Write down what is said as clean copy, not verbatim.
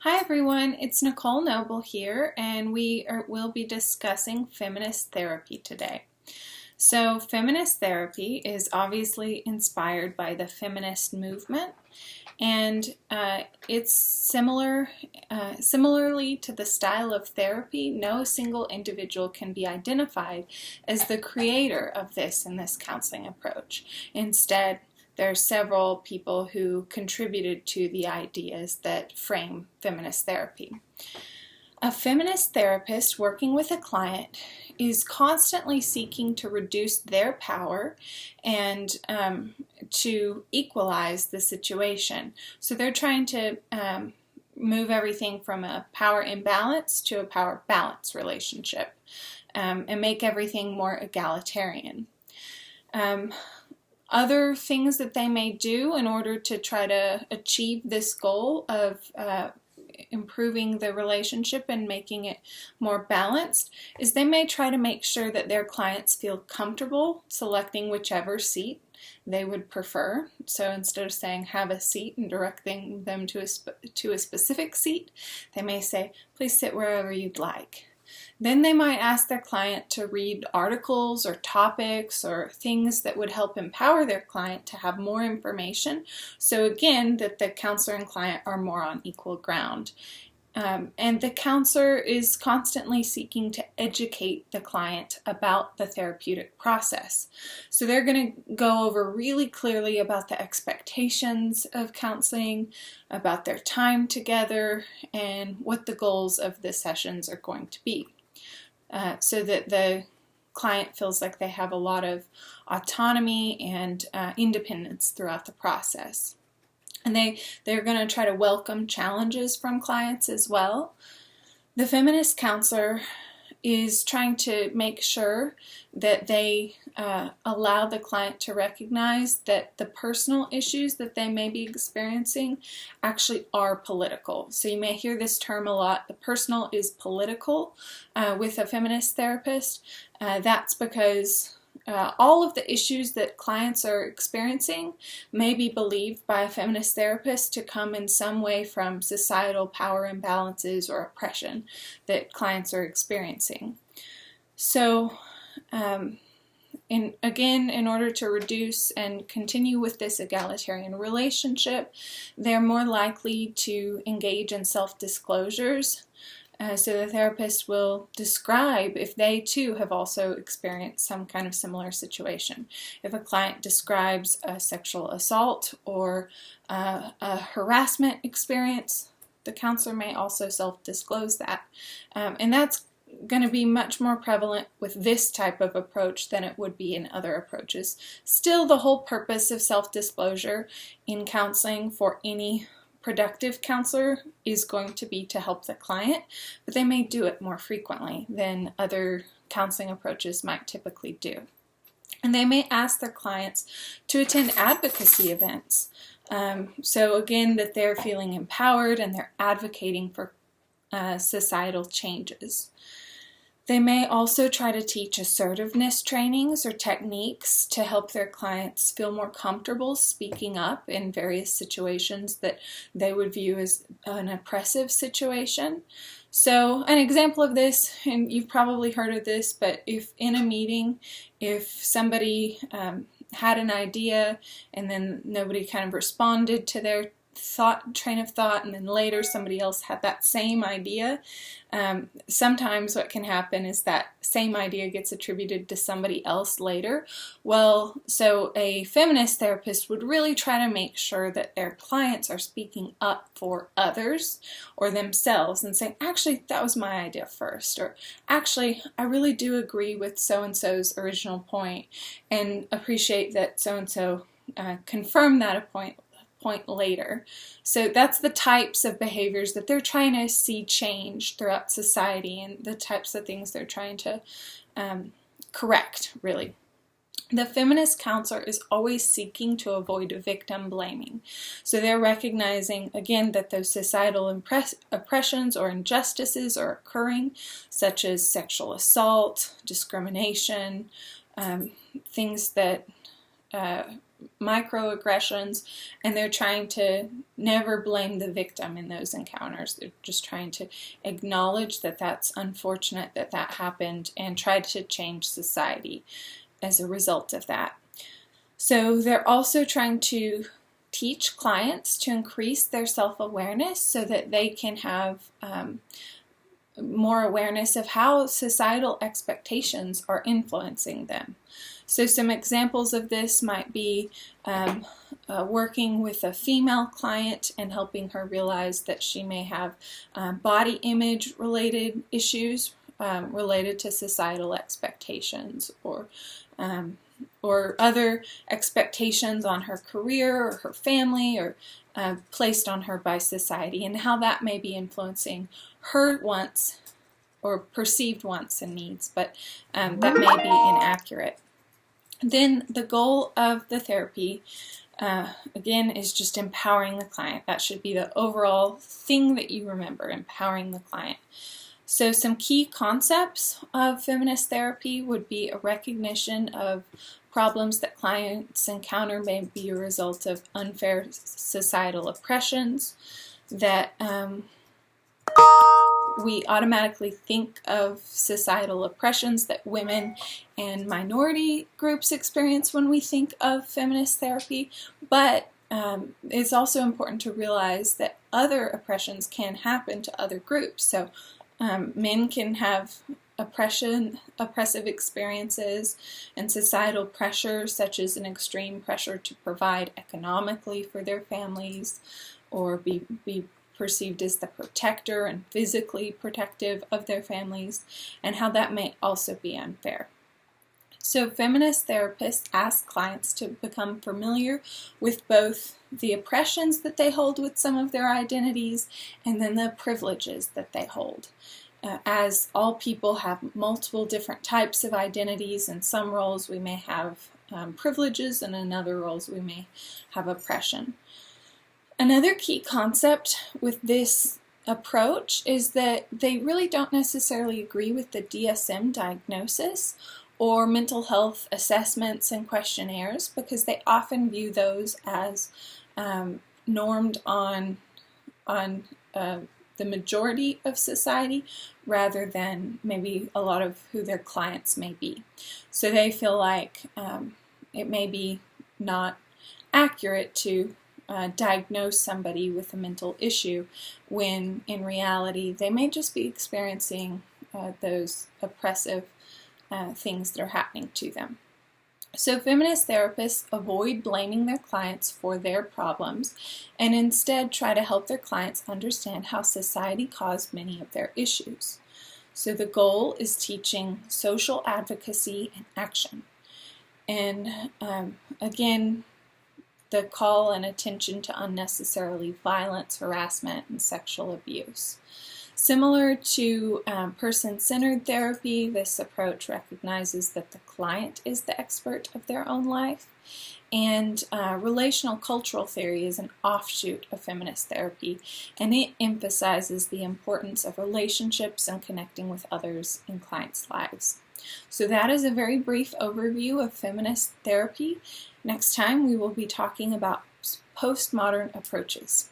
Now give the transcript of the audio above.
Hi everyone, it's Nicole Noble here, and will be discussing feminist therapy today. So feminist therapy is obviously inspired by the feminist movement, and it's similarly to the style of therapy. No single individual can be identified as the creator of this in this counseling approach. Instead, there are several people who contributed to the ideas that frame feminist therapy. A feminist therapist working with a client is constantly seeking to reduce their power and to equalize the situation. So they're trying to move everything from a power imbalance to a power balance relationship and make everything more egalitarian. Other things that they may do in order to try to achieve this goal of improving the relationship and making it more balanced is they may try to make sure that their clients feel comfortable selecting whichever seat they would prefer. So instead of saying have a seat and directing them to a specific seat, they may say please sit wherever you'd like. Then they might ask their client to read articles or topics or things that would help empower their client to have more information. So again, that the counselor and client are more on equal ground. And the counselor is constantly seeking to educate the client about the therapeutic process. So they're going to go over really clearly about the expectations of counseling, about their time together, and what the goals of the sessions are going to be. So that the client feels like they have a lot of autonomy and independence throughout the process. And they're going to try to welcome challenges from clients as well. The feminist counselor is trying to make sure that they allow the client to recognize that the personal issues that they may be experiencing actually are political. So you may hear this term a lot, the personal is political with a feminist therapist. That's because all of the issues that clients are experiencing may be believed by a feminist therapist to come in some way from societal power imbalances or oppression that clients are experiencing. So, in order to reduce and continue with this egalitarian relationship, they're more likely to engage in self-disclosures. So the therapist will describe if they too have also experienced some kind of similar situation. If a client describes a sexual assault or a harassment experience, the counselor may also self-disclose that. And that's going to be much more prevalent with this type of approach than it would be in other approaches. Still, the whole purpose of self-disclosure in counseling for any productive counselor is going to be to help the client, but they may do it more frequently than other counseling approaches might typically do. And they may ask their clients to attend advocacy events. So again, that they're feeling empowered and they're advocating for societal changes. They may also try to teach assertiveness trainings or techniques to help their clients feel more comfortable speaking up in various situations that they would view as an oppressive situation. So an example of this, and you've probably heard of this, but if in a meeting, if somebody had an idea and then nobody kind of responded to their train of thought, and then later somebody else had that same idea, sometimes what can happen is that same idea gets attributed to somebody else later. Well, so a feminist therapist would really try to make sure that their clients are speaking up for others or themselves and saying, actually, that was my idea first, or actually, I really do agree with so-and-so's original point and appreciate that so-and-so confirmed that point later. So that's the types of behaviors that they're trying to see change throughout society and the types of things they're trying to correct, really. The feminist counselor is always seeking to avoid victim blaming. So they're recognizing, again, that those societal oppressions or injustices are occurring, such as sexual assault, discrimination, things that microaggressions, and they're trying to never blame the victim in those encounters. They're just trying to acknowledge that that's unfortunate that that happened and try to change society as a result of that. So they're also trying to teach clients to increase their self-awareness so that they can have more awareness of how societal expectations are influencing them. So some examples of this might be working with a female client and helping her realize that she may have body image related issues related to societal expectations, or other expectations on her career or her family, or placed on her by society, and how that may be influencing her wants or perceived wants and needs, but that may be inaccurate. Then the goal of the therapy, again, is just empowering the client. That should be the overall thing that you remember, empowering the client. So some key concepts of feminist therapy would be a recognition of problems that clients encounter may be a result of unfair societal oppressions, that we automatically think of societal oppressions that women and minority groups experience when we think of feminist therapy, but it's also important to realize that other oppressions can happen to other groups. So men can have oppressive experiences and societal pressure, such as an extreme pressure to provide economically for their families, or be perceived as the protector and physically protective of their families, and how that may also be unfair. So feminist therapists ask clients to become familiar with both the oppressions that they hold with some of their identities and then the privileges that they hold. As all people have multiple different types of identities, in some roles we may have privileges, and in other roles we may have oppression. Another key concept with this approach is that they really don't necessarily agree with the DSM diagnosis or mental health assessments and questionnaires, because they often view those as normed on the majority of society rather than maybe a lot of who their clients may be. So they feel like it may be not accurate to diagnose somebody with a mental issue when in reality they may just be experiencing those oppressive things that are happening to them. So feminist therapists avoid blaming their clients for their problems and instead try to help their clients understand how society caused many of their issues. So the goal is teaching social advocacy and action. And again, the call and attention to unnecessarily violence, harassment, and sexual abuse. Similar to person-centered therapy, this approach recognizes that the client is the expert of their own life, and relational cultural theory is an offshoot of feminist therapy, and it emphasizes the importance of relationships and connecting with others in clients' lives. So that is a very brief overview of feminist therapy. Next time we will be talking about postmodern approaches.